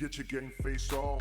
Get your GameFace on.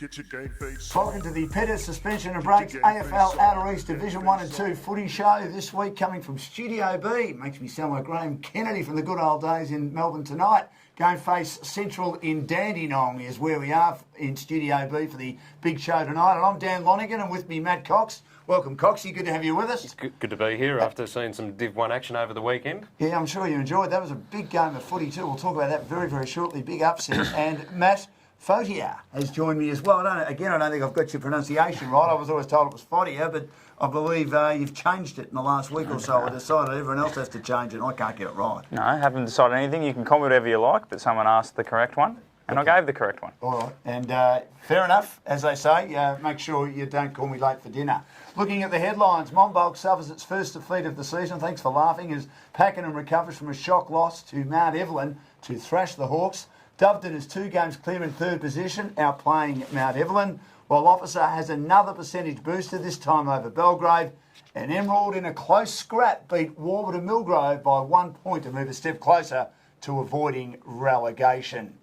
Get your GameFace. Welcome to the Pettit Suspension and Breaks AFL Outer East Division 1 and 2 footy show this week, coming from Studio B. Makes me sound like Graham Kennedy from the good old days in Melbourne tonight. GameFace Central in Dandenong is where we are in Studio B for the big show tonight. And I'm Dan Lonigan, and with me Matt Cox. Welcome, Coxie. Good to have you with us. It's good to be here after seeing some Div 1 action over the weekend. Yeah, I'm sure you enjoyed. That was a big game of footy too. We'll talk about that very, very shortly. Big upset. And Matt FOOTY has joined me as well. I don't think I've got your pronunciation right. I was always told it was FOOTY, but I believe you've changed it in the last week or so. I decided everyone else has to change it, and I can't get it right. No, I haven't decided anything. You can call me whatever you like, but someone asked the correct one, and I gave the correct one. All right. And fair enough, as they say. Make sure you don't call me late for dinner. Looking at the headlines, Monbulk suffers its first defeat of the season. Thanks for laughing, as Pakenham recovers from a shock loss to Mount Evelyn to thrash the Hawks. Doveton is 2 games clear in third position, outplaying Mount Evelyn, while Officer has another percentage booster, this time over Belgrave. And Emerald, in a close scrap, beat Warburton Millgrove by 1 point to move a step closer to avoiding relegation.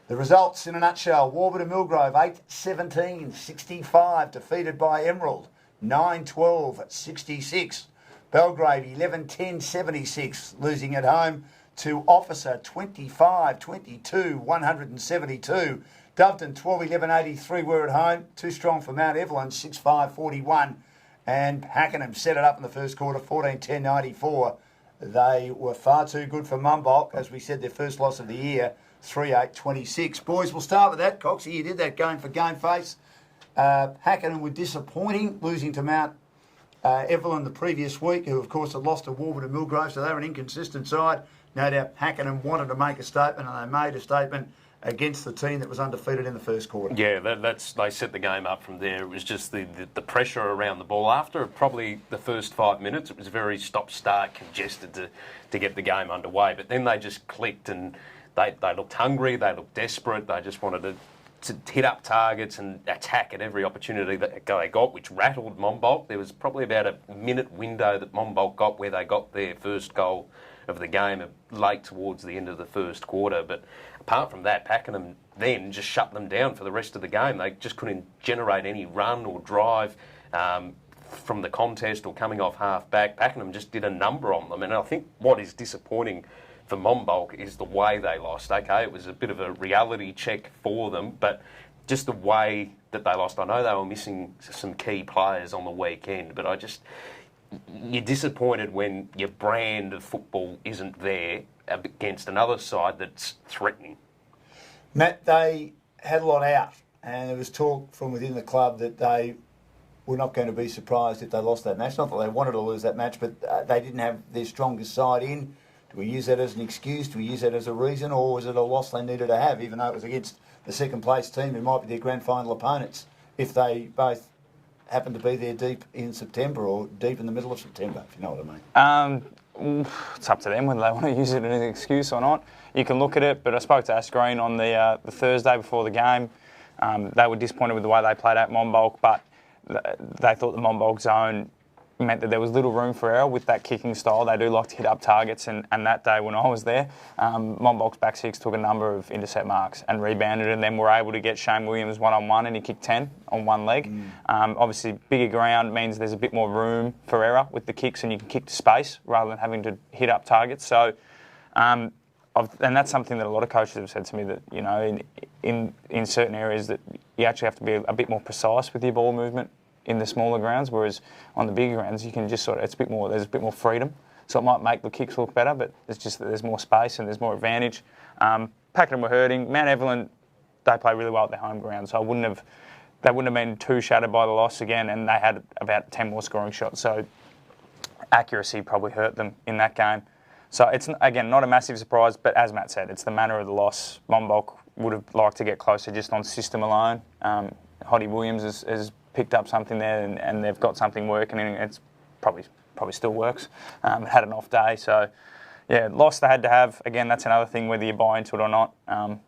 The results in a nutshell: Warburton Millgrove 8-17-65, defeated by Emerald 9-12-66. Belgrave 11-10-76, losing at home to Officer 25-22-172. Doveton 12-11-83 were at home, too strong for Mount Evelyn 6-5-41. And Pakenham set it up in the first quarter 14-10-94. They were far too good for Monbulk, as we said, their first loss of the year 3-8-26. Boys, we'll start with that. Coxie, you did that game for GameFace. Pakenham were disappointing, losing to Mount Evelyn the previous week, who of course had lost to Warburton Millgrove, so they were an inconsistent side. No doubt Pakenham wanted to make a statement, and they made a statement against the team that was undefeated in the first quarter. Yeah, they set the game up from there. It was just the pressure around the ball. After probably the first 5 minutes, it was very stop-start, congested to get the game underway. But then they just clicked, and they looked hungry, they looked desperate, they just wanted to hit up targets and attack at every opportunity that they got, which rattled Monbulk. There was probably about a minute window that Monbulk got where they got their first goal of the game late towards the end of the first quarter. But apart from that, Pakenham then just shut them down for the rest of the game. They just couldn't generate any run or drive from the contest or coming off half back. Pakenham just did a number on them, and I think what is disappointing for Monbulk is the way they lost. Okay, it was a bit of a reality check for them, but just the way that they lost. I know they were missing some key players on the weekend, but you're disappointed when your brand of football isn't there against another side that's threatening. Matt, they had a lot out, and there was talk from within the club that they were not going to be surprised if they lost that match. Not that they wanted to lose that match, but they didn't have their strongest side in. Do we use that as an excuse? Do we use that as a reason? Or was it a loss they needed to have, even though it was against the second place team who might be their grand final opponents, if they both happen to be there deep in September or deep in the middle of September, if you know what I mean? It's up to them whether they want to use it as an excuse or not. You can look at it, but I spoke to Ash Green on the Thursday before the game. They were disappointed with the way they played at Monbulk, but they thought the Monbulk zone meant that there was little room for error with that kicking style. They do like to hit up targets, and that day when I was there, Monbulk's back six took a number of intercept marks and rebounded, and then were able to get Shane Williams one-on-one, and he kicked 10 on one leg. Obviously, bigger ground means there's a bit more room for error with the kicks, and you can kick to space rather than having to hit up targets. So, and that's something that a lot of coaches have said to me, that in certain areas that you actually have to be a bit more precise with your ball movement in the smaller grounds, whereas on the bigger grounds you can just there's a bit more freedom, so it might make the kicks look better, but it's just that there's more space and there's more advantage. Pakenham were hurting. Mount Evelyn, they play really well at their home ground, so they wouldn't have been too shattered by the loss again, and they had about 10 more scoring shots, so accuracy probably hurt them in that game. So it's, again, not a massive surprise, but as Matt said, it's the manner of the loss. Monbulk would have liked to get closer just on system alone. Hoddy Williams has picked up something there, and they've got something working, and it's probably still works. Had an off day, so yeah, loss they had to have. Again, that's another thing, whether you buy into it or not.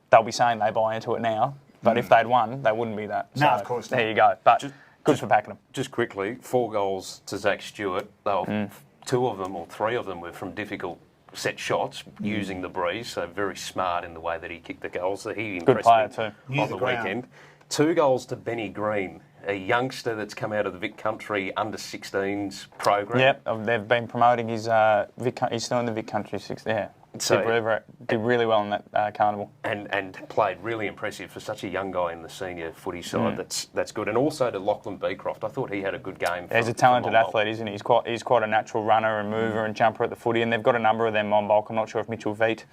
They'll be saying they buy into it now, but if they'd won, they wouldn't be that. No, of course not. There you go. But good for Pakenham. Just quickly, 4 goals to Zach Stewart. 2 of them or 3 of them were from difficult set shots using the breeze, so very smart in the way that he kicked the goals. So he Good impressed player me too. Knew on the the ground. weekend. 2 goals to Benny Green, a youngster that's come out of the Vic Country under-16s program. Yep, they've been promoting his he's still in the Vic Country 6. Yeah, So- did really well in that carnival. And played really impressive for such a young guy in the senior footy side. That's good. And also to Lachlan Beecroft, I thought he had a good game. He's a talented athlete, isn't he? He's quite a natural runner and mover and jumper at the footy, and they've got a number of them on bulk. I'm not sure if Mitchell Veet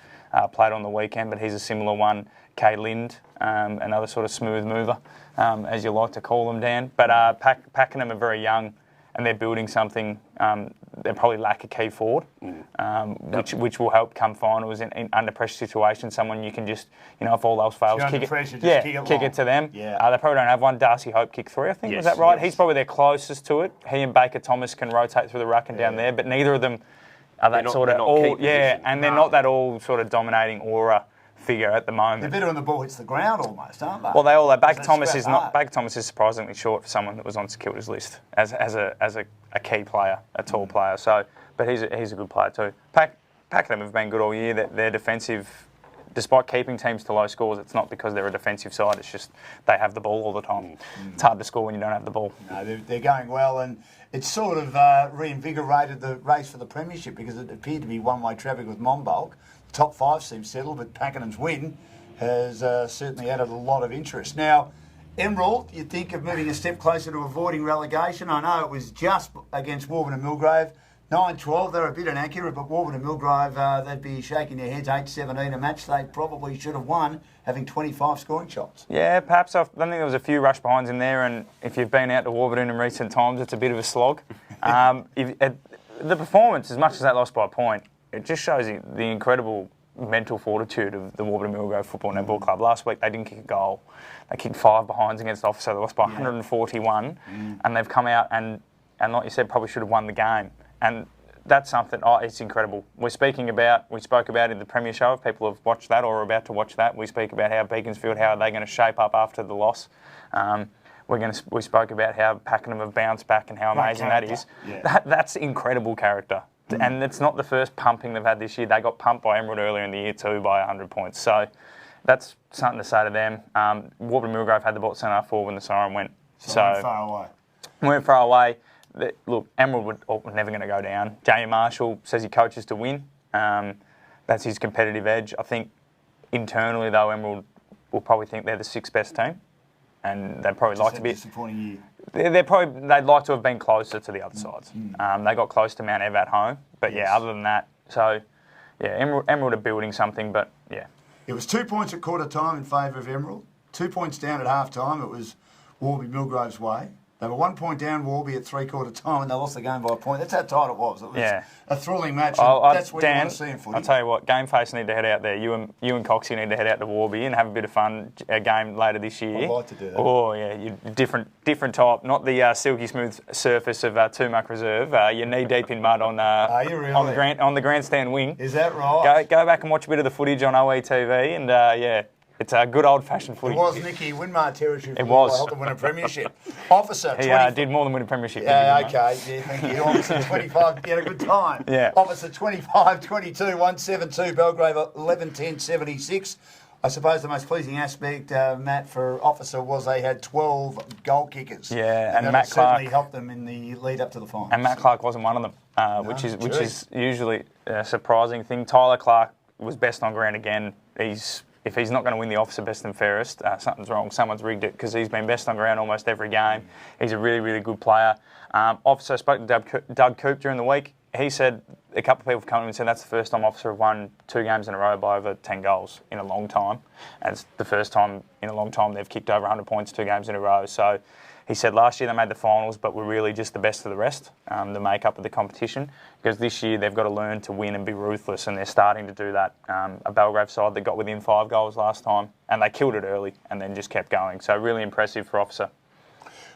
played on the weekend, but he's a similar one. Kay Lind, another sort of smooth mover, as you like to call them, Dan. But Pakenham are very young, and they're building something. They probably lack a key forward, which will help come finals in under pressure situations. Someone you can just, if all else fails, If you're kick under it, pressure, just kick it to them. Yeah. They probably don't have one. Darcy Hope kicked 3, I think. Yes, Was that right? yes. He's probably their closest to it. He and Baker Thomas can rotate through the ruck and down there, but neither of them are that not- sort they're of not key all. position. And they're not that all sort of dominating aura figure at the moment. They're better when the ball hits the ground almost, aren't they? Well, they all are. Baker Because Thomas they is scrap not. hard. Baker Thomas is surprisingly short for someone that was on Sakilda's list as a key player, a tall player. So, but he's a good player too. Pakenham have been good all year. They're defensive, despite keeping teams to low scores. It's not because they're a defensive side. It's just they have the ball all the time. It's hard to score when you don't have the ball. No, they're going well, and it's sort of reinvigorated the race for the premiership because it appeared to be one-way traffic with Monbulk. The top 5 seems settled, but Pakenham's win has certainly added a lot of interest. Now, Emerald, you think of moving a step closer to avoiding relegation. I know it was just against Warburton and Millgrave. 9-12, they're a bit inaccurate, but Warburton and Millgrave, they'd be shaking their heads 8-17, a match they probably should have won, having 25 scoring shots. Yeah, perhaps. I think there was a few rush behinds in there, and if you've been out to Warburton in recent times, it's a bit of a slog. The performance, as much as that lost by a point, it just shows the incredible mental fortitude of the Warburton Millgrove Football Netball Club. Last week they didn't kick a goal. They kicked 5 behinds against Officer. They lost by 141, and they've come out and like you said, probably should have won the game. And that's something. It's incredible. We spoke about in the Premier Show. If people have watched that or are about to watch that, we speak about how Beaconsfield, how are they going to shape up after the loss. We spoke about how Pakenham have bounced back and how amazing that is. Yeah. That's incredible character. And it's not the first pumping they've had this year. They got pumped by Emerald earlier in the year too by 100 points. So that's something to say to them. Warburton Millgrove had the ball centre forward when the siren went. So we're far away. Went far away. Look, Emerald were never going to go down. Jamie Marshall says he coaches to win. That's his competitive edge. I think internally, though, Emerald will probably think they're the 6th best team. And they'd probably like to be... disappointing year. They'd like to have been closer to the other sides. They got close to Mount Ev at home, but yeah, other than that, so yeah, Emerald are building something, but yeah. It was 2 points at quarter time in favour of Emerald. 2 points down at half time. It was Warby Millgrove's way. They were 1 point down Warby at 3/4 time, and they lost the game by a point. That's how tight it was. It was a thrilling match. And that's what you want to see in footy. I'll tell you what, GameFace need to head out there. You and Coxie need to head out to Warby and have a bit of fun. A game later this year. I'd like to do that. Oh yeah, different type, not the silky smooth surface of Tumac Reserve. You're knee deep in mud on Are you really? on the grandstand wing. Is that right? Go back and watch a bit of the footage on OETV, and yeah. It's a good old-fashioned footy. It was Nicky Winmar territory. It was. Helped them win a premiership. Officer, He did more than win a premiership. Yeah, didn't he, okay. Yeah, thank you. Officer 25, you had a good time. Yeah. Officer 25, 22, 172, Belgrave 11, 10, 76. I suppose the most pleasing aspect, Matt, for Officer was they had 12 goal kickers. Yeah, and that Matt certainly Clark helped them in the lead up to the final. And Matt Clark wasn't one of them, which is usually a surprising thing. Tyler Clark was best on ground again. If he's not going to win the Officer Best and Fairest, something's wrong. Someone's rigged it because he's been best on ground almost every game. He's a really, really good player. Officer spoke to Doug Coop during the week. He said a couple of people have come to him and said that's the first time Officer have won 2 games in a row by over 10 goals in a long time. And it's the first time in a long time they've kicked over 100 points 2 games in a row. So he said last year they made the finals, but were really just the best of the rest, the makeup of the competition. Because this year they've got to learn to win and be ruthless, and they're starting to do that. A Belgrave side that got within 5 goals last time, and they killed it early and then just kept going. So really impressive for Officer.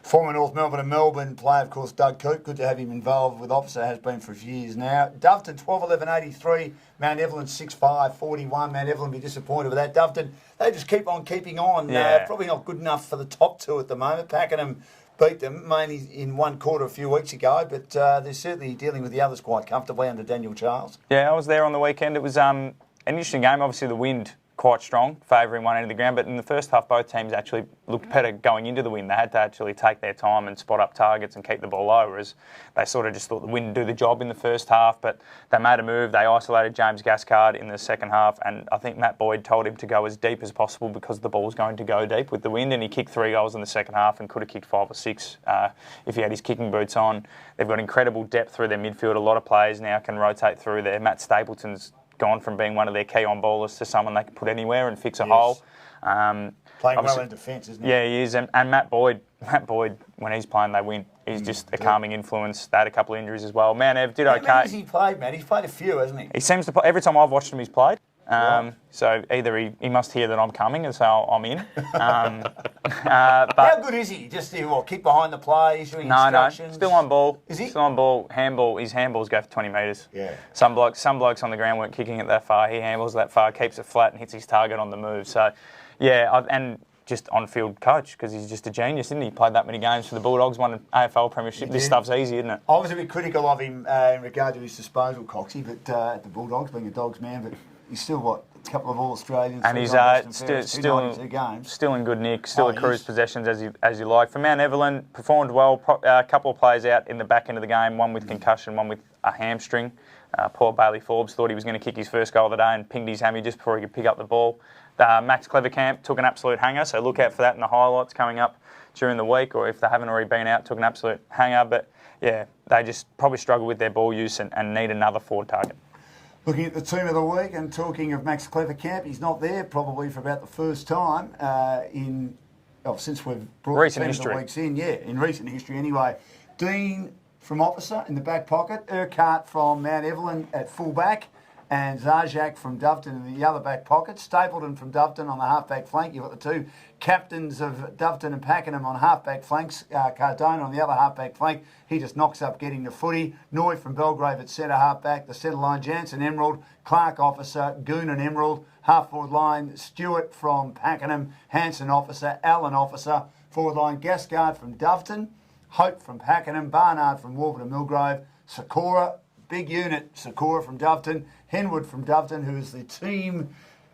Former North Melbourne and Melbourne player, of course, Doug Coop. Good to have him involved with Officer, has been for a few years now. Doveton 12-11-83, Mount Evelyn 6-5-41. Mount Evelyn be disappointed with that. Doveton, they just keep on keeping on. Yeah. Probably not good enough for the top 2 at the moment. Pakenham beat them, mainly in one quarter a few weeks ago, but they're certainly dealing with the others quite comfortably under Daniel Charles. Yeah, I was there on the weekend. It was an interesting game. Obviously, the wind quite strong, favouring one end of the ground. But in the first half, both teams actually looked better going into the wind. They had to actually take their time and spot up targets and keep the ball low, whereas they sort of just thought the wind would do the job in the first half. But they made a move. They isolated James Gascard in the second half, and I think Matt Boyd told him to go as deep as possible because the ball was going to go deep with the wind, and he kicked 3 goals in the second half and could have kicked 5 or 6 if he had his kicking boots on. They've got incredible depth through their midfield. A lot of players now can rotate through there. Matt Stapleton's gone from being one of their key on ballers to someone they can put anywhere and fix a hole. Playing well in defence, isn't he? Yeah, he is. And Matt Boyd, when he's playing, they win. He's just a calming influence. They had a couple of injuries as well. Mount Ev did okay. How many has he played, man? He's played a few, hasn't he? He seems to play. Every time I've watched him, he's played. So either he must hear that I'm coming and so I'm in. But how good is he? Just kick behind the play, issuing instructions? No, still on ball. Is he? Still on ball. Handball. His handballs go for 20 metres. Yeah. Some blokes on the ground weren't kicking it that far. He handballs that far, keeps it flat and hits his target on the move. So, yeah, and just on-field coach because he's just a genius, isn't he? He played that many games for the Bulldogs, won an AFL premiership. This stuff's easy, isn't it? I was a bit critical of him in regard to his disposal, Coxie, but at the Bulldogs, being a Dogs man, but he's still, a couple of All-Australians. And he's still in good nick, still accrues possessions as you like. For Mount Evelyn, performed well. A couple of players out in the back end of the game, one with concussion, one with a hamstring. Poor Bailey Forbes thought he was going to kick his first goal of the day and pinged his hammy just before he could pick up the ball. Max Clevercamp took an absolute hanger, so look out for that in the highlights coming up during the week, or if they haven't already been out, took an absolute hanger. But yeah, they just probably struggle with their ball use and need another forward target. Looking at the team of the week and talking of Max Clevercamp, he's not there probably for about the first time since we've brought recent the team history. Of the weeks in. Yeah, in recent history anyway. Dean from Officer in the back pocket, Urquhart from Mount Evelyn at full-back, and Zajac from Doveton in the other back pocket. Stapleton from Doveton on the half-back flank. You've got the two captains of Doveton and Pakenham on half-back flanks. Cardona on the other half-back flank. He just knocks up getting the footy. Noy from Belgrave at centre half-back. The centre line, Jansen Emerald, Clark Officer, Goon and Emerald. Half-forward line, Stewart from Pakenham, Hanson Officer, Allen Officer. Forward line, Gascard from Doveton, Hope from Pakenham, Barnard from Warburton Millgrove, Sakura, big unit, Sakura from Doveton, Henwood from Doveton, who is the team,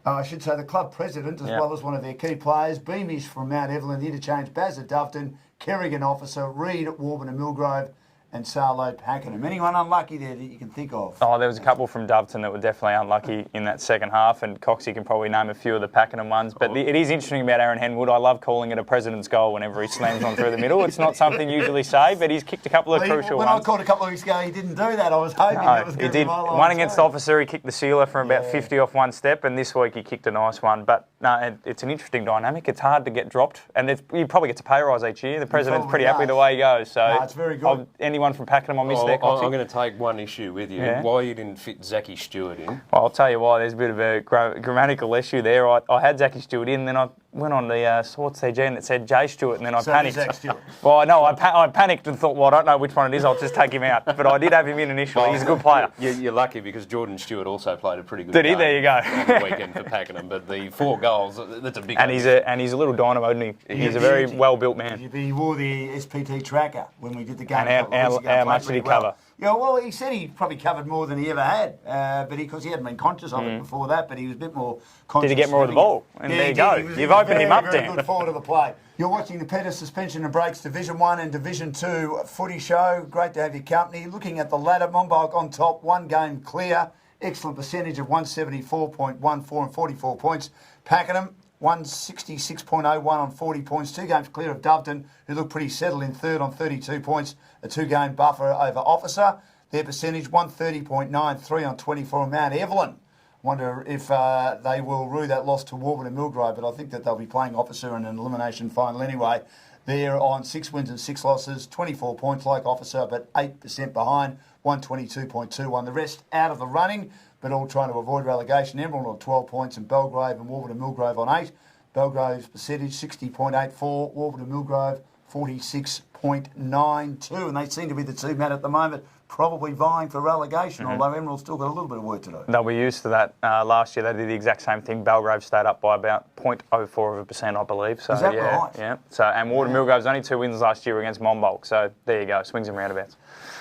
the club president, as well as one of their key players, Beamish from Mount Evelyn, the interchange, Baz at Doveton, Kerrigan Officer, Reid at Warburton Millgrove, and Sarlo Pakenham. Anyone unlucky there that you can think of? Oh, there was a couple from Doveton that were definitely unlucky in that second half, and Coxie can probably name a few of the Pakenham ones. But it is interesting about Aaron Henwood. I love calling it a president's goal whenever he slams on through the middle. It's not something you usually say, but he's kicked a couple of crucial ones. When I called a couple of weeks ago, he didn't do that. I was hoping that was going to be my line. One against Officer, he kicked the sealer from about 50 off one step, and this week he kicked a nice one. But no, it's an interesting dynamic. It's hard to get dropped, and he probably gets a pay rise each year. The president's pretty happy with the way he goes. So it's very good. Anyone from Pakenham, I miss. I'm going to take one issue with you. Yeah. Why you didn't fit Zachy Stewart in? Well, I'll tell you why. There's a bit of a grammatical issue there. I had Zachy Stewart in, then I went on the Sports CG and it said Jay Stewart, and then I panicked. Zach Stewart. Well, no, I panicked and thought, well, I don't know which one it is. I'll just take him out. But I did have him in initially. He's a good player. You're lucky because Jordan Stewart also played a pretty good game. Did he? There you go. On the weekend for Pakenham, but the 4 goals, that's a big. And he's a little dynamo, isn't he? He's a very well-built man. He wore the SPT tracker when we did the game. And how much did he cover? Yeah, well, he said he probably covered more than he ever had, but because he hadn't been conscious of it before that, but he was a bit more conscious. Did he get more of the ball? And there you go. You've opened him up, Dan. Very good forward of the play. You're watching the Pettis Suspension and Breaks Division 1 and Division 2 footy show. Great to have your company. Looking at the ladder, Monbulk on top, 1 game clear. Excellent percentage of 174.14 and 44 points. Pakenham, 166.01 on 40 points. 2 games clear of Doveton, who look pretty settled in third on 32 points. A 2-game buffer over Officer. Their percentage, 130.93 on 24 on Mount Evelyn. Wonder if they will rue that loss to Warburton and Millgrove, but I think that they'll be playing Officer in an elimination final anyway. They're on 6 wins and 6 losses, 24 points like Officer, but 8% behind, 122.21. The rest out of the running, but all trying to avoid relegation. Emerald on 12 points, and Belgrave and Warburton and Millgrove on 8. Belgrave's percentage, 60.84. Warburton and Millgrove, 46.86. 8.92, and they seem to be the two men at the moment probably vying for relegation, although Emerald's still got a little bit of work to do. They'll be used to that. Last year they did the exact same thing. Belgrave stayed up by about 0.04%, I believe. So, Is that yeah, right? Yeah. So, and Warden Millgrove's only 2 wins last year against Monbulk. So there you go, swings and roundabouts.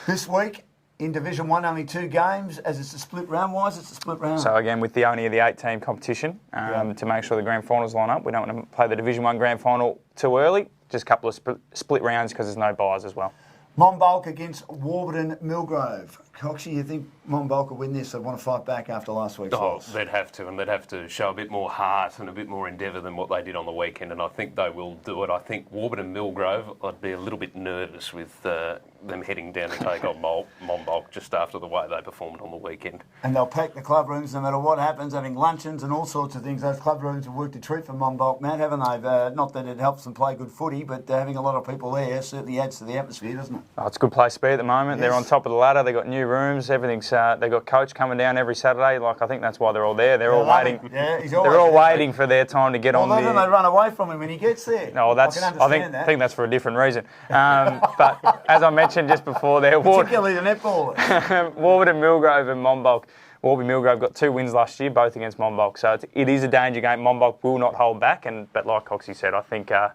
This week, in Division 1, only 2 games. As it's a split round, why is it a split round? So again, with the only of the 8-team competition, to make sure the grand finals line up, we don't want to play the Division 1 grand final too early. Just a couple of split rounds because there's no buys as well. Monbulk against Warburton Millgrove. Coxie, you think Monbulk will win this? They want to fight back after last week's loss. They'd have to, and they'd have to show a bit more heart and a bit more endeavour than what they did on the weekend, and I think they will do it. I think Warburton Millgrove, I'd be a little bit nervous with them heading down to take on Monbulk just after the way they performed on the weekend. And they'll pack the club rooms no matter what happens, having luncheons and all sorts of things. Those club rooms have worked a treat for Monbulk, Matt, haven't they? Not that it helps them play good footy, but having a lot of people there certainly adds to the atmosphere, doesn't it? Oh, it's a good place to be at the moment. Yes. They're on top of the ladder. They've got new rooms. Everything's. They've got coach coming down every Saturday. Like I think that's why they're all there. They're all waiting. Yeah, he's They're all waiting for their time to get on Well, the. then they run away from him when he gets there. No, that's. I think that's for a different reason. But as I mentioned just before, they're particularly the netballers. Warburton Millgrove and Monbulk. Warburton Millgrove got 2 wins last year, both against Monbulk. So it is a danger game. Monbulk will not hold back, but like Coxie said, I think it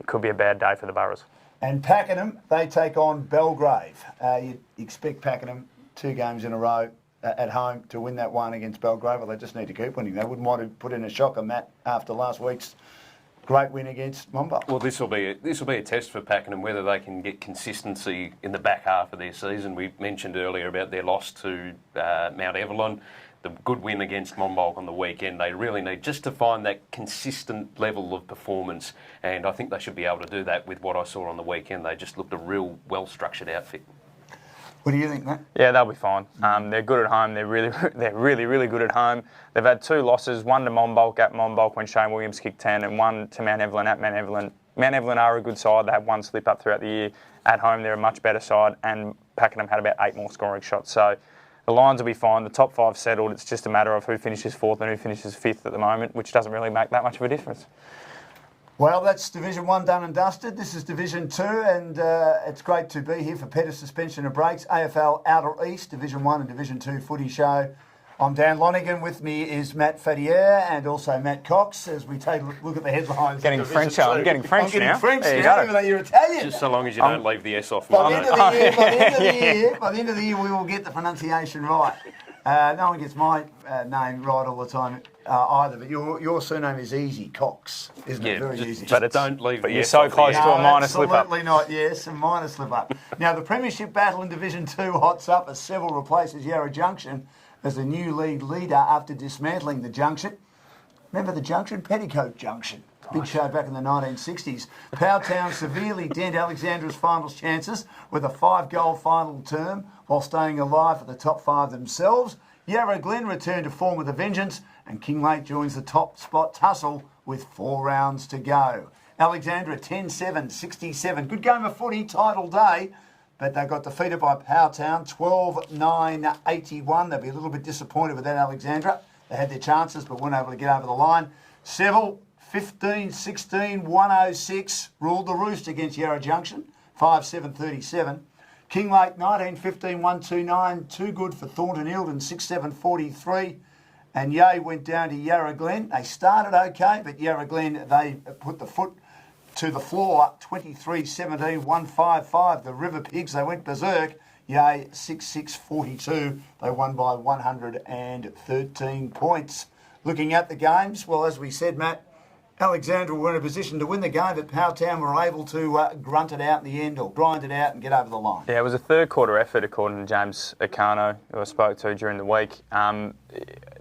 could be a bad day for the Boroughs. And Pakenham, they take on Belgrave. You expect Pakenham 2 games in a row at home to win that one against Belgrave. Well, they just need to keep winning. They wouldn't want to put in a shocker, Matt, after last week's great win against Monbulk. Well, this will be a test for Pakenham, whether they can get consistency in the back half of their season. We mentioned earlier about their loss to Mount Evelyn, the good win against Monbulk on the weekend. They really need just to find that consistent level of performance, and I think they should be able to do that with what I saw on the weekend. They just looked a real well-structured outfit. What do you think, Matt? Yeah, they'll be fine. They're good at home. They're really good at home. They've had 2 losses, one to Monbulk at Monbulk when Shane Williams kicked 10, and one to Mount Evelyn at Mount Evelyn. Mount Evelyn are a good side. They had 1 slip up throughout the year. At home, they're a much better side, and Pakenham had about 8 more scoring shots. So the Lions will be fine. The top 5 settled. It's just a matter of who finishes 4th and who finishes 5th at the moment, which doesn't really make that much of a difference. Well, that's Division 1 done and dusted. This is Division 2, and it's great to be here for Pettis Suspension and Brakes, AFL Outer East, Division 1 and Division 2 footy show. I'm Dan Lonigan. With me is Matt Fattier and also Matt Cox as we take a look at the headlines. Getting French now. I'm getting French now. now. French there you now, go. even though you're Italian. Just so long as you don't leave the S off. By the end of the year, we will get the pronunciation right. No one gets my name right all the time either, but your surname is easy, Cox, isn't it? Very easy. But don't leave. But the you're S so off the close end. to a minor slip up. Absolutely not, yes, a minor slip up. Now, the Premiership battle in Division 2 hots up as Seville replaces Yarra Junction as the new league leader after dismantling the Junction. Remember the Junction? Petticoat Junction. Big show back in the 1960s. Powtown severely dent Alexandra's finals chances with a 5-goal final term while staying alive for the top 5 themselves. Yarra Glen returned to form with a vengeance, and Kinglake joins the top spot tussle with 4 rounds to go. Alexandra 10-7, 67. Good game of footy, title day, but they got defeated by Powtown 12-9, 81. They'll be a little bit disappointed with that, Alexandra. They had their chances but weren't able to get over the line. Seville 15-16, 106 ruled the roost against Yarra Junction, 5-7, 37. Kinglake 19-15, 129, too good for Thornton Eildon, 6-7, 43. And Yea went down to Yarra Glen. They started okay, but Yarra Glen, they put the foot to the floor, 23-17, 155. The River Pigs, they went berserk. Yea 6-6, 42. They won by 113 points. Looking at the games, well, as we said, Matt, Alexandra were in a position to win the game, but Powtown were able to grunt it out in the end or grind it out and get over the line. Yeah, it was a 3rd quarter effort, according to James Acano, who I spoke to during the week.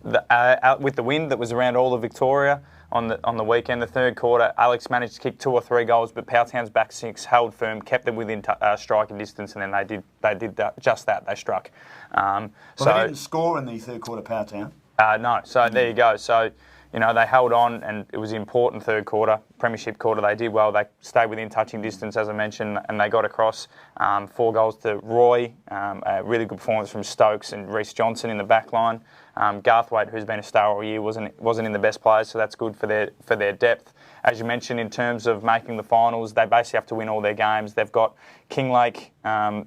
With the wind that was around all of Victoria on the weekend, the 3rd quarter, Alex managed to kick 2 or 3 goals, but Powtown's back 6 held firm, kept them within striking distance, and then they did just that. They struck. Well, they didn't score in the 3rd quarter, Powtown. No, so there you go. So, they held on, and it was an important third quarter, premiership quarter. They did well. They stayed within touching distance, as I mentioned, and they got across 4 goals to Roy. A really good performance from Stokes and Reece Johnson in the back line. Garthwaite, who's been a star all year, wasn't in the best players, so that's good for their depth. As you mentioned, in terms of making the finals, they basically have to win all their games. They've got Kinglake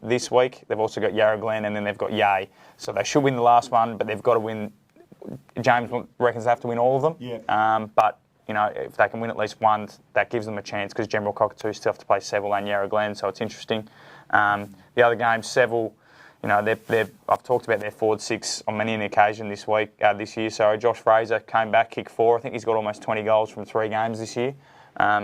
this week. They've also got Yarra Glen, and then they've got Yay. So they should win the last one, but they've got to win. James reckons they have to win all of them. Yeah. But if they can win at least one, that gives them a chance, because General Cockatoo still have to play Seville and Yarra Glen, so it's interesting. The other games, Seville, I've talked about their forward 6 on many an occasion this year. So Josh Fraser came back, kicked 4. I think he's got almost 20 goals from 3 games this year.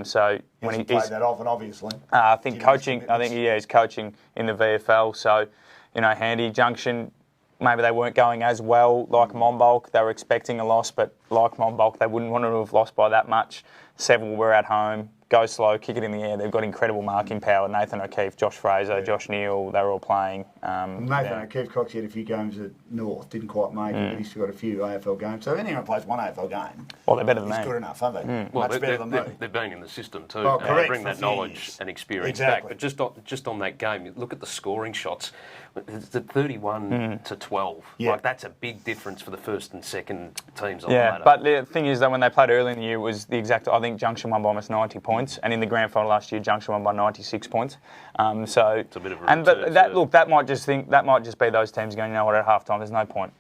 So when He's played that often, obviously. I think coaching. I think he's coaching in the VFL. So handy. Junction. Maybe they weren't going as well like Monbulk. They were expecting a loss, but like Monbulk, they wouldn't want to have lost by that much. Seville were at home. Go slow, kick it in the air. They've got incredible marking power. Nathan O'Keefe, Josh Fraser, Josh Neal, they were all playing. Nathan O'Keefe, Cox had a few games at North, didn't quite make it, but he's still got a few AFL games. So if anyone plays one AFL game, well, they're better than he's me. good enough, aren't they? Well, Much better than me. they've been in the system too. Oh, correct, They bring that for knowledge years. and experience Exactly. back. But just on that game, you look at the scoring shots. It's at 31 to 12. Yeah. Like, that's a big difference for the first and second teams on Yeah, the ladder. but the thing is that when they played early in the year, it was the exact. I think Junction won by almost 90 points, and in the grand final last year, Junction won by 96 points. So it's a bit of a but return that to- look, that might just be those teams going, at half time, there's no point,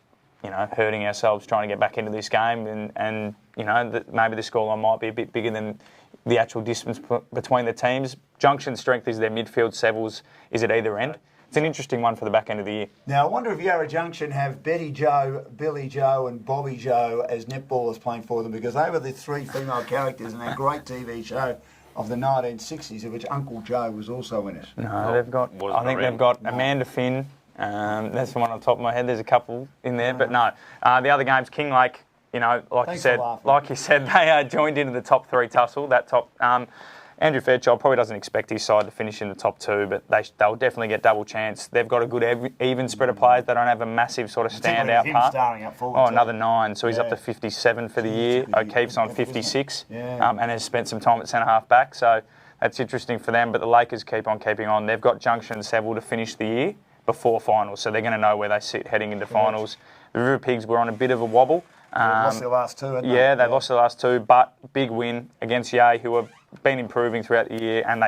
hurting ourselves trying to get back into this game, and maybe the scoreline might be a bit bigger than the actual distance between the teams. Junction's strength is their midfield. Seville's is at either end. It's an interesting one for the back end of the year. Now, I wonder if Yarra Junction have Betty Joe, Billy Joe and Bobby Joe as netballers playing for them, because they were the 3 female characters in that great TV show of the 1960s, of which Uncle Joe was also in it. No, they've got. wasn't I think around. they've got Amanda Finn. That's the one on the top of my head. There's a couple in there, but no. The other games, Kinglake. Thanks for laughing. Like you said, they joined into the top 3 tussle. That top. Andrew Fairchild probably doesn't expect his side to finish in the top 2, but they'll definitely get double chance. They've got a good even spread of players. They don't have a massive sort of standout him part. starring up forward, Oh, too. another 9, so he's up Yeah. to 57 for the year. O'Keefe's on 56, Yeah. and has spent some time at centre half back. So that's interesting for them. But the Lakers keep on keeping on. They've got Junction and Seville to finish the year before finals, so they're going to know where they sit heading into finals. The River Pigs were on a bit of a wobble. They've lost their last 2, haven't they? Yeah, they lost the last 2, but big win against Yay, who have been improving throughout the year, and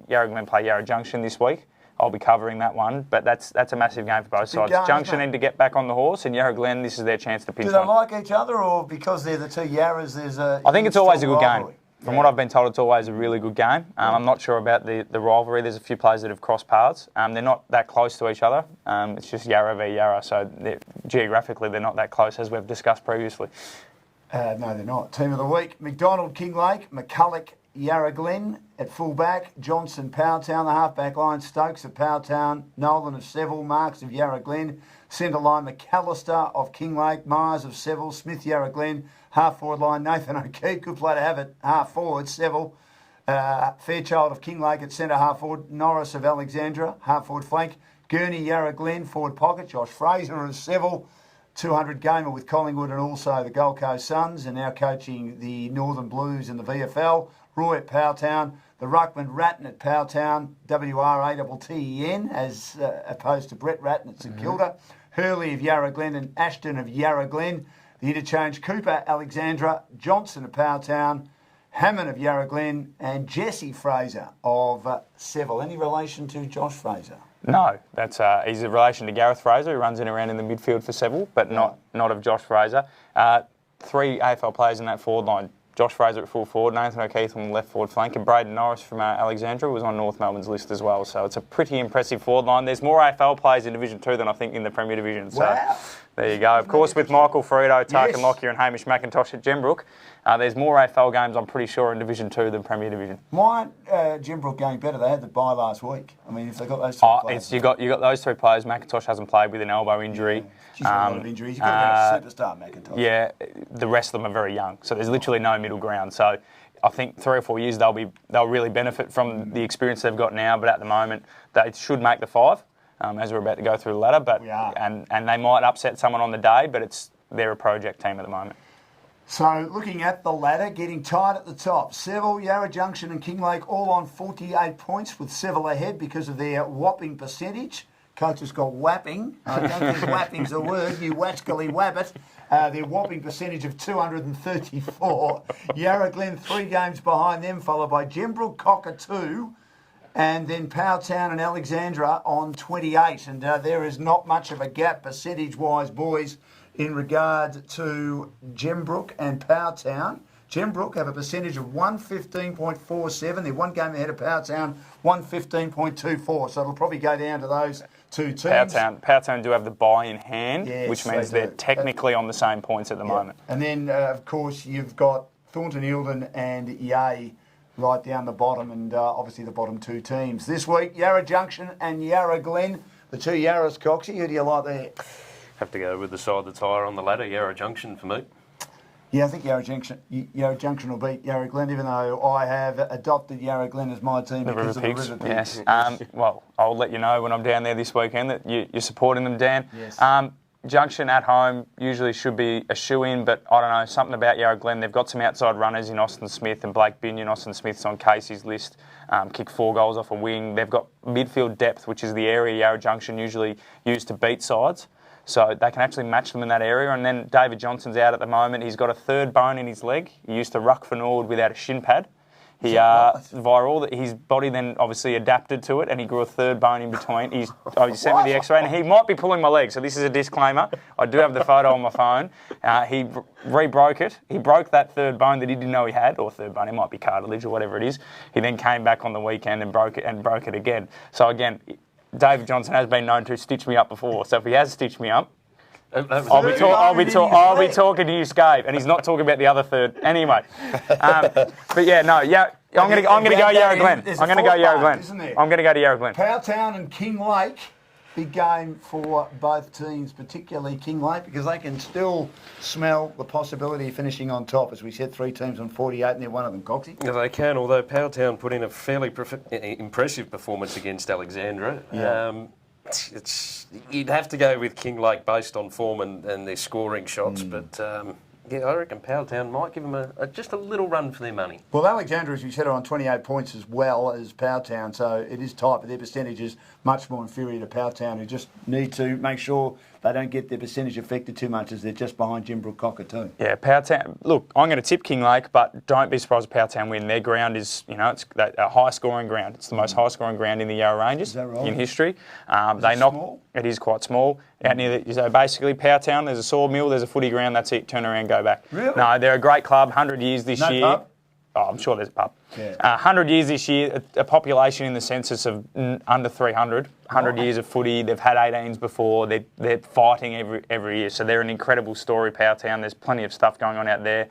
Yarra Glen play Yarra Junction this week. I'll be covering that one, but that's a massive game for both sides. game, Junction isn't it? need to get back on the horse, and Yarra Glen, this is their chance to pinch Do they one. like each other, or because they're the 2 Yarras, there's a... I think it's always a good game. rivalry? From what I've been told, it's always a really good game. I'm not sure about the rivalry. There's a few players that have crossed paths. They're not that close to each other. It's just Yarra v Yarra, so geographically they're not that close, as we've discussed previously. No, they're not. Team of the week: McDonald, Kinglake; McCulloch, Yarra Glen at fullback; Johnson, Powtown, the halfback line; Stokes of Powtown; Nolan of Seville; Marks of Yarra Glen; centre line McAllister of Kinglake; Myers of Seville; Smith, Yarra Glen; half forward line Nathan O'Keefe, good player to have it; half forward Seville; Fairchild of Kinglake at centre half forward; Norris of Alexandra, half forward flank; Gurney, Yarra Glen, forward pocket; Josh Fraser of Seville, 200 gamer with Collingwood and also the Gold Coast Suns, and now coaching the Northern Blues in the VFL. Roy at Powtown, the Ruckman Ratton at Powtown, WRATTEN, as opposed to Brett Ratton at St Kilda. Hurley of Yarra Glen and Ashton of Yarra Glen. The interchange: Cooper, Alexandra; Johnson of Powtown; Hammond of Yarra Glen, and Jesse Fraser of Seville. Any relation to Josh Fraser? No, he's a relation to Gareth Fraser, who runs in around in the midfield for Seville, but not of Josh Fraser. 3 AFL players in that forward line. Josh Fraser at full forward, Nathan O'Keefe on the left forward flank, and Braden Norris from Alexandra was on North Melbourne's list as well. So it's a pretty impressive forward line. There's more AFL players in Division 2 than I think in the Premier Division. So Wow. there you go. Of course, with Michael Frito, Tarkin Yes. Lockyer and Hamish McIntosh at Gembrook, there's more AFL games, I'm pretty sure, in Division 2 than Premier Division. Why aren't Gembrook going better? They had the bye last week. I mean, if they got those 2 players... You got those 3 players. McIntosh hasn't played with an elbow injury. She's got a lot of injuries. You've got to get a superstar, McIntosh. Yeah, the rest of them are very young, so there's literally no middle ground. So I think 3 or 4 years they'll really benefit from the experience they've got now. But at the moment, they should make the 5 as we're about to go through the ladder. But We are. and they might upset someone on the day, but they're a project team at the moment. So looking at the ladder, getting tight at the top. Seville, Yarra Junction and Kinglake all on 48 points with Seville ahead because of their whopping percentage. Coach has got whapping. I don't think whapping's a word. You wascally wabbit. Their whopping percentage of 234. Yarra Glen 3 games behind them, followed by Gembrook, Cockatoo, and then Powtown and Alexandra on 28. And there is not much of a gap percentage-wise, boys, in regard to Gembrook and Powtown. Gembrook have a percentage of 115.47. They're 1 game ahead of Powtown, 115.24. So it'll probably go down to those 2 teams. Powtown do have the bye in hand, Yes, which means they they're do. technically on the same points at the moment. And then, of course, you've got Thornton Eildon and Yea right down the bottom, and obviously the bottom 2 teams. This week, Yarra Junction and Yarra Glen. The 2 Yarras, Coxie. Who do you like there? Have to go with the side that's higher on the ladder, Yarra Junction for me. Yeah, I think Yarra Junction will beat Yarra Glen, even though I have adopted Yarra Glen as my team because of the River Pigs. Yes. Well, I'll let you know when I'm down there this weekend that you're supporting them, Dan. Yes. Junction at home usually should be a shoe-in, but I don't know, something about Yarra Glen. They've got some outside runners in Austin Smith and Blake Binion. Austin Smith's on Casey's list. Kicked 4 goals off a wing. They've got midfield depth, which is the area Yarra Junction usually used to beat sides. So they can actually match them in that area. And then David Johnson's out at the moment. He's got a 3rd bone in his leg. He used to ruck for Norwood without a shin pad. He his body then obviously adapted to it, and he grew a 3rd bone in between. He sent me the X-ray, and he might be pulling my leg. So this is a disclaimer. I do have the photo on my phone. He re-broke it. He broke that 3rd bone that he didn't know he had, or 3rd bone. It might be cartilage or whatever it is. He then came back on the weekend and broke it again. So again, David Johnson has been known to stitch me up before. So if he has stitched me up, I'll be talking to you, Scabe, and he's not talking about the other 3rd. Anyway, but yeah, no, yeah, I'm going to go Yarra Glen. I'm going to go Yarra Glen. I'm going to go to Yarra Glen. Powtown and Kinglake, big game for both teams, particularly Kinglake, because they can still smell the possibility of finishing on top. As we said, 3 teams on 48, and they're one of them, Coxie. Yeah, they can, although Powtown put in a fairly impressive performance against Alexandra. Yeah. You'd have to go with Kinglake based on form and their scoring shots, but yeah, I reckon Powtown might give them just a little run for their money. Well, Alexandra, as we said, are on 28 points as well as Powtown, so it is tight, but their percentage is much more inferior to Powtown, who just need to make sure they don't get their percentage affected too much as they're just behind Gembrook Cockatoo. Yeah, Powtown. Look, I'm going to tip Kinglake, but don't be surprised if Powtown win. Their ground is, it's a high-scoring ground. It's the most high-scoring ground in the Yarra Ranges. Is that right? In history. Is it small? It is quite small. Out near so basically, Powtown, there's a sawmill, there's a footy ground, that's it. Turn around, go back. Really? No, they're a great club. 100 years this year. Pub? Oh, I'm sure there's a pub. Yeah. 100 years this year, a population in the census of under 300. 100 years of footy. They've had 18s before. They're fighting every year. So they're an incredible story, Powtown. There's plenty of stuff going on out there.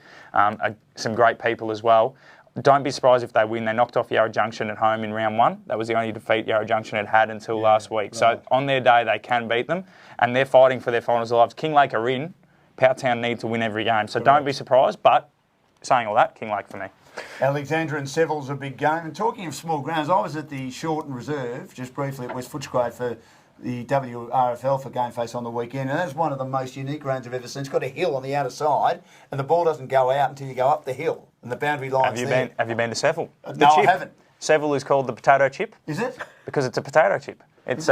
Some great people as well. Don't be surprised if they win. They knocked off Yarra Junction at home in round 1. That was the only defeat Yarra Junction had until last week. Right. So on their day, they can beat them. And they're fighting for their finals of lives. Kinglake are in. Powtown need to win every game. So don't be surprised. But saying all that, Kinglake for me. Alexandra and Seville's a big game. And talking of small grounds, I was at the Shorten Reserve, just briefly at West Footscray for the WRFL for GameFace on the weekend, and that's one of the most unique grounds I've ever seen. It's got a hill on the outer side, and the ball doesn't go out until you go up the hill, and the boundary line's there. Have you been to Seville? No, I haven't. Seville is called the potato chip. Is it? Because it's a potato chip. It's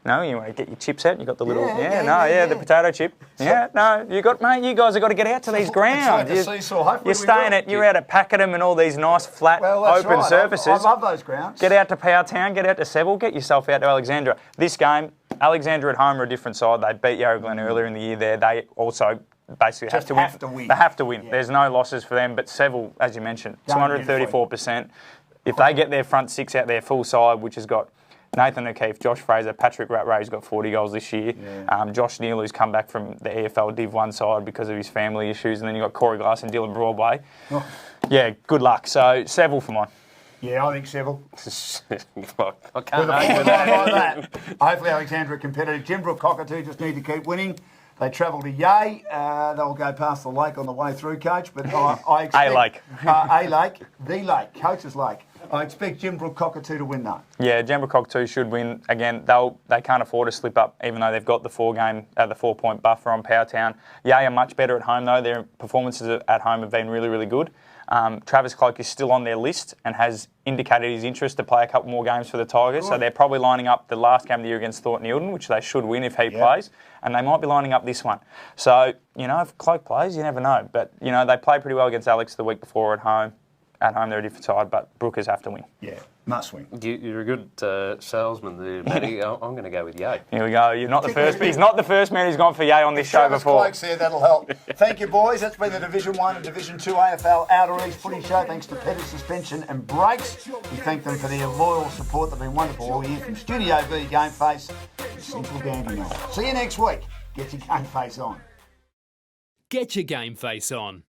No, you want to get your chips out. You got the little the potato chip. You guys have got to get out to these grounds. It's like a seesaw. You're out at Pakenham and all these nice flat open surfaces. I love those grounds. Get out to Powtown, get out to Seville, get yourself out to Alexandra. This game, Alexandra at home are a different side. They beat Yarra Glen earlier in the year there. They also basically have to win. They have to win. Yeah. There's no losses for them. But Seville, as you mentioned, 234%. If they get their front 6 out there full side, which has got Nathan O'Keefe, Josh Fraser, Patrick Rattray, who's got 40 goals this year. Yeah. Josh Neal, who's come back from the AFL Div 1 side because of his family issues. And then you've got Corey Glass and Dylan Broadway. Oh. Yeah, good luck. So, Seville for mine. Yeah, I think Seville. I can't argue with that. Hopefully Alexandra are competitive. Gembrook Cockatoo just need to keep winning. They travel to Yea. They'll go past the lake on the way through, Coach. But I expect... A-Lake. A-Lake. The Lake. Coach's Lake. I expect Jimbrook Cockatoo to win that. Yeah, Jembrook Cockatoo should win. Again, they can't afford to slip up, even though they've got the 4-point buffer on Powertown. Yay are much better at home, though. Their performances at home have been really, really good. Travis Cloke is still on their list and has indicated his interest to play a couple more games for the Tigers. Good. So they're probably lining up the last game of the year against Thornton Eildon, which they should win if he plays. And they might be lining up this one. So, if Cloke plays, you never know. But, they played pretty well against Alex the week before at home. At home, they're a different side, but Brookers have to win. Yeah, must win. You're a good salesman there, Matty. I'm going to go with Yay. Here we go. You're not the first. He's not the first man who's gone for Yay on this show Travis before. Cloke's here, that'll help. Thank you, boys. That's been the Division 1 and Division 2 AFL Outer East Footy Show. Thanks to Petty Suspension and Brakes. We thank them for their loyal support. They've been wonderful all year from Studio B, GameFace, and Central Dandenong. See you next week. Get your GameFace on. Get your game face on.